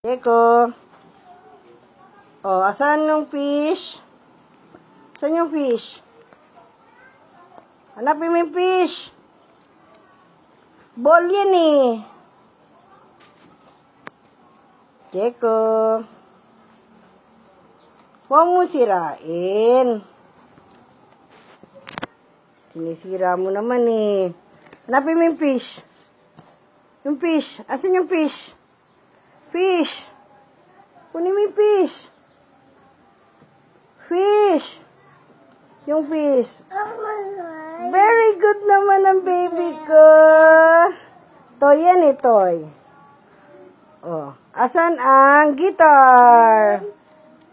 Eko. Oh, asan yung fish? Asan yung fish? Hanapin mo yung fish. Ball yan eh. Eko. Huwag mo sirain. Sinisira mo naman eh. Hanapin mo yung fish. Yung fish. Asan yung fish? Fish. Kunin mo yung fish. Fish. Yung fish. Very good naman ang baby ko. Toy yan eh, toy. Oh. Asan ang guitar?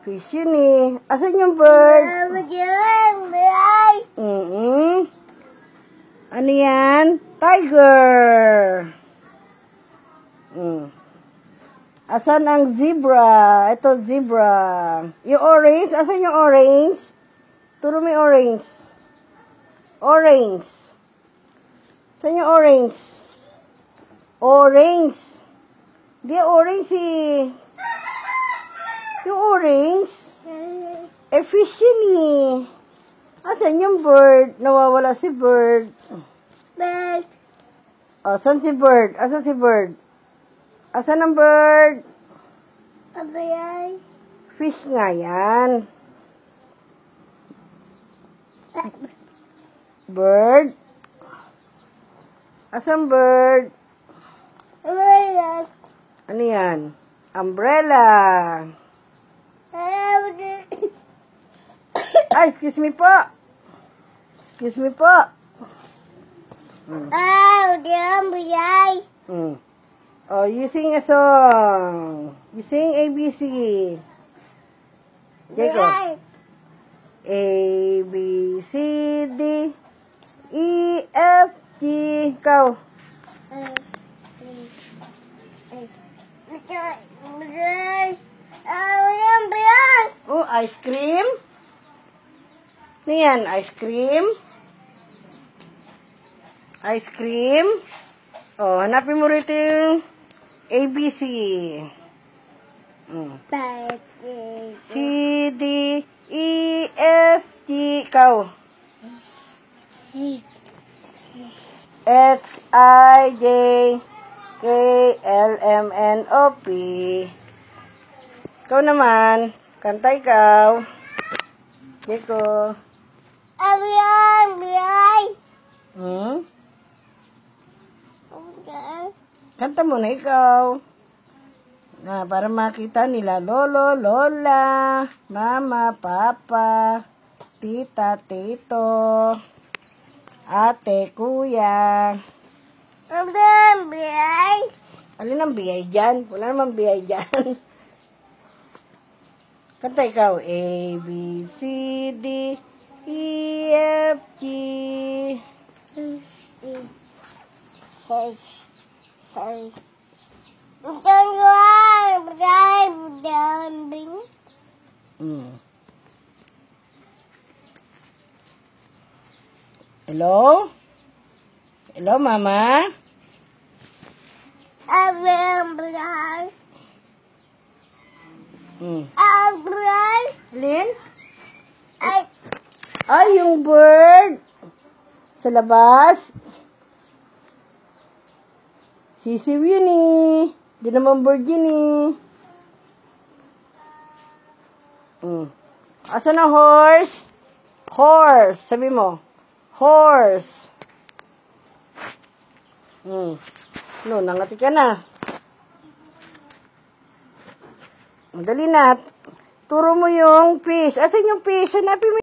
Fish yun eh. Asan yung bird? Ano yan? Tiger. Asan ang zebra? Ito, zebra. Yung orange? Asan yung orange? Turo mo yung orange. Orange. Asan yung orange? Orange. Di orange eh. Yung orange. Eh, fish yun eh. Asan yung bird? Nawawala si bird. Bird. Oh, asan si bird? Asan si bird? Asan ang bird? Abayay. Fish nga yan. Bird. Asan bird? Umbrella. Ano yan? Umbrella. Ay, excuse me po. Excuse me po. Umbrella. Oh, you sing a song. You sing ABC. Jacob. A, B, C, D, E, F, G. Ikaw. Oh, ice cream? Ano yan? Ice cream? Ice cream? Oh, hanapin mo rito yung ABC. C, D, E, F, G. Ikaw. X, I, J, K, L, M, N, O, P. Ikaw naman. Kanta ikaw. Deko. Kanta mo na ikaw. Na, para makita nila lolo, lola, mama, papa, tita, tito, ate, kuya. Alin ang biyay dyan? Wala namang biyay dyan. Kanta ikaw. A, B, C, D, E, F, G. Hello? Hello, mama? Lin? Ay, yung bird. Sa labas. Sisiw yun eh. Di naman bird yun eh. Asan ang horse? Horse. Sabi mo. Horse. No, nangati ka na. Madali na. Turo mo yung fish. Asan yung fish? Hanapin mo.